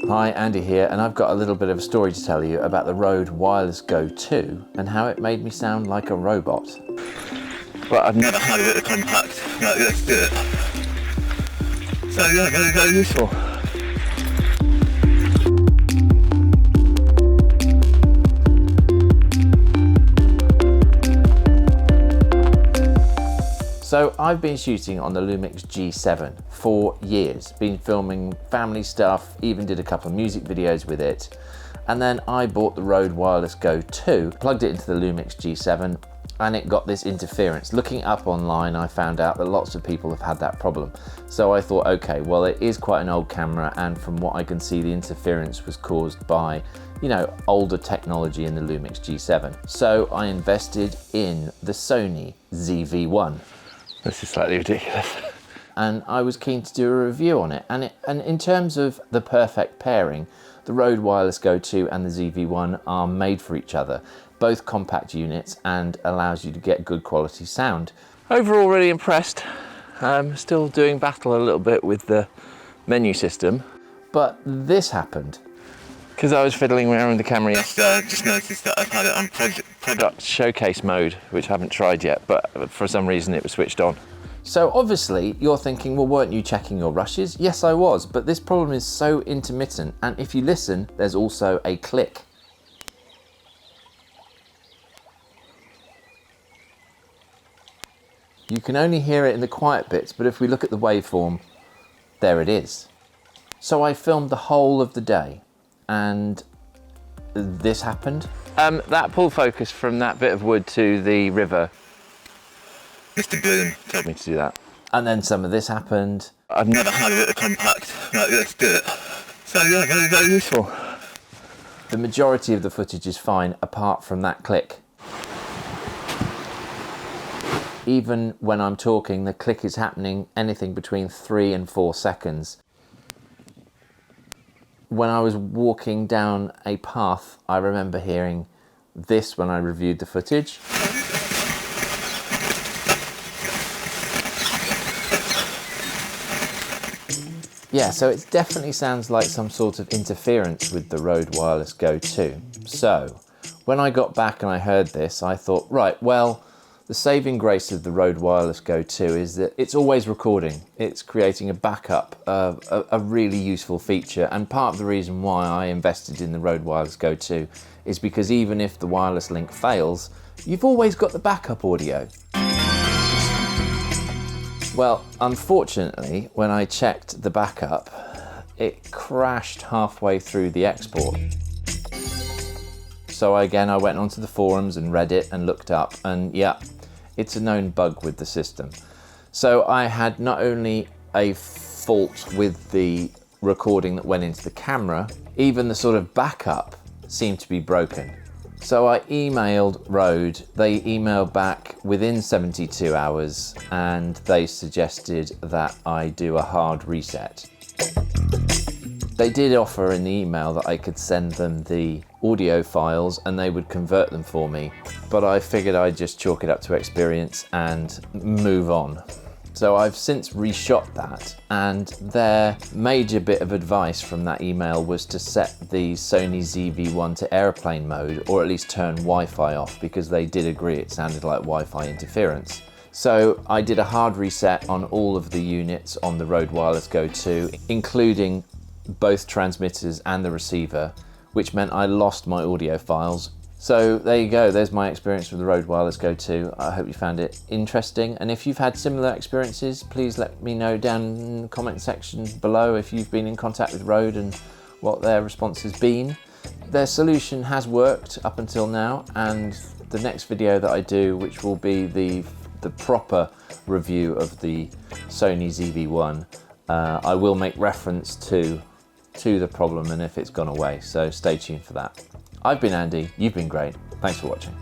Hi, Andy here, and I've got a little bit of a story to tell you about the Rode Wireless Go 2 and how it made me sound like a robot. But I've never had a bit of compact like this, do it. So yeah, very useful. So I've been shooting on the Lumix G7 for years, been filming family stuff, even did a couple of music videos with it. And then I bought the Rode Wireless Go 2, plugged it into the Lumix G7, and it got this interference. Looking up online, I found out that lots of people have had that problem. So I thought, okay, well, it is quite an old camera, and from what I can see, the interference was caused by, you know, older technology in the Lumix G7. So I invested in the Sony ZV-1. This is slightly ridiculous. And I was keen to do a review on it. And in terms of the perfect pairing, the Rode Wireless Go 2 and the ZV-1 are made for each other. Both compact units and allows you to get good quality sound. Overall, really impressed. Still doing battle a little bit with the menu system. But this happened. Because I was fiddling around with the camera yesterday, I just noticed that I've had it on product showcase mode, which I haven't tried yet, but for some reason it was switched on. So obviously you're thinking, well, weren't you checking your rushes? Yes, I was, but this problem is so intermittent, and if you listen, there's also a click. You can only hear it in the quiet bits, but if we look at the waveform, there it is. So I filmed the whole of the day, and this happened. That pull focus from that bit of wood to the river, Mr. Boom told me to do that. And then some of this happened. I've never had a bit of compact like this, do it. So yeah, very useful. The majority of the footage is fine, apart from that click. Even when I'm talking, the click is happening anything between 3 and 4 seconds. When I was walking down a path, I remember hearing this when I reviewed the footage. Yeah, so it definitely sounds like some sort of interference with the Rode Wireless Go 2. So when I got back and I heard this, I thought, right, well, the saving grace of the Rode Wireless Go 2 is that it's always recording. It's creating a backup, a really useful feature. And part of the reason why I invested in the Rode Wireless Go 2 is because even if the wireless link fails, you've always got the backup audio. Well, unfortunately, when I checked the backup, it crashed halfway through the export. So again, I went onto the forums and read it and looked up, and yeah, it's a known bug with the system. So I had not only a fault with the recording that went into the camera, even the sort of backup seemed to be broken. So I emailed Rode, they emailed back within 72 hours, and they suggested that I do a hard reset. They did offer in the email that I could send them the audio files and they would convert them for me, but I figured I'd just chalk it up to experience and move on. So I've since reshot that, and their major bit of advice from that email was to set the Sony ZV-1 to airplane mode, or at least turn Wi-Fi off, because they did agree it sounded like Wi-Fi interference. So I did a hard reset on all of the units on the Rode Wireless Go 2, including both transmitters and the receiver, which meant I lost my audio files. So there you go, there's my experience with the Rode Wireless Go 2. I hope you found it interesting, and if you've had similar experiences, please let me know down in the comment section below if you've been in contact with Rode and what their response has been. Their solution has worked up until now, and the next video that I do, which will be the proper review of the Sony ZV-1, I will make reference to the problem and if it's gone away, so stay tuned for that. I've been Andy, you've been great, thanks for watching.